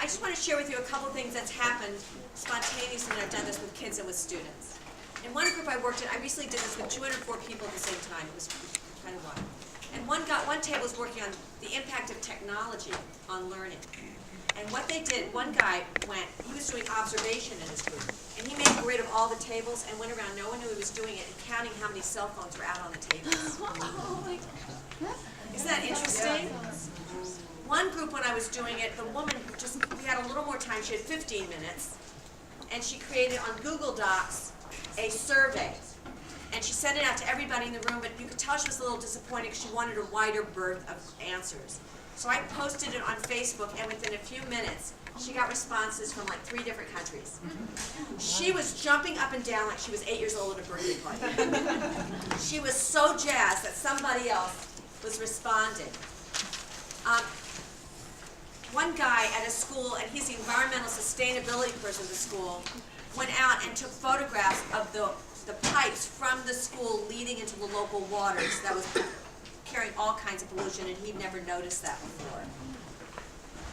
I just want to share with you a couple things that's happened spontaneously when I've done this with kids and with students. In one group I worked in, I recently did this with 204 people at the same time. It was kind of wild. And one table was working on the impact of technology on learning. And what they did, one guy he was doing observation in his group. And he made a grid of all the tables and went around, no one knew he was doing it, and counting how many cell phones were out on the tables. Isn't that interesting? One group when I was doing it, the woman we had a little more time, she had 15 minutes, and she created on Google Docs a survey. And she sent it out to everybody in the room, but you could tell she was a little disappointed because she wanted a wider berth of answers. So I posted it on Facebook, and within a few minutes, she got responses from like 3 different countries. She was jumping up and down like she was 8 years old at a birthday party. She was so jazzed that somebody else was responding. One guy at a school, and he's the environmental sustainability person at the school, went out and took photographs of the pipes from the school leading into the local waters that was carrying all kinds of pollution, and he'd never noticed that before.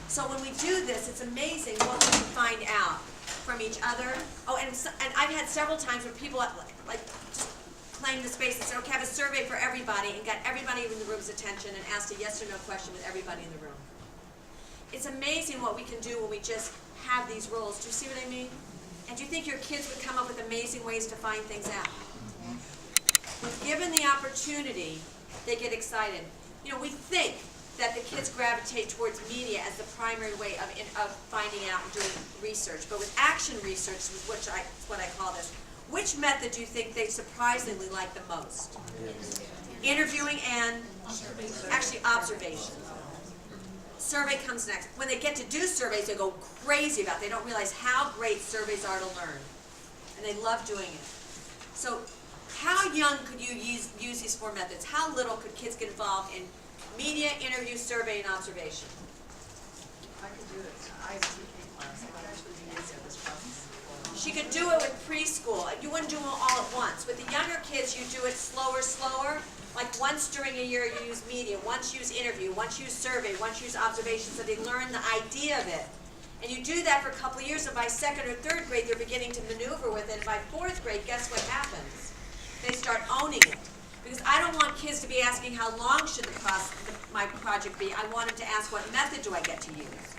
So when we do this, it's amazing what we can find out from each other. Oh, and I've had several times where people like just claim the space and said, okay, I have a survey for everybody, and got everybody in the room's attention and asked a yes or no question with everybody in the room. It's amazing what we can do when we just have these roles. Do you see what I mean? And do you think your kids would come up with amazing ways to find things out? When given the opportunity, they get excited. You know, we think that the kids gravitate towards media as the primary way of finding out and doing research. But with action research, which what I call this, which method do you think they surprisingly like the most? Interviewing and actually observation. Survey comes next. When they get to do surveys, they go crazy about it. They don't realize how great surveys are to learn. And they love doing it. So how young could you use these 4 methods? How little could kids get involved in media, interview, survey, and observation? I could do it. I have a TK class. I would actually be using this process. She could do it with preschool. You wouldn't do them all at once. With the younger kids, you do it slower. Like once during a year you use media, once use interview, once use survey, once use observation, so they learn the idea of it. And you do that for a couple of years, and by 2nd or 3rd grade they're beginning to maneuver with it, and by 4th grade, guess what happens? They start owning it. Because I don't want kids to be asking how long should my project be. I want them to ask what method do I get to use.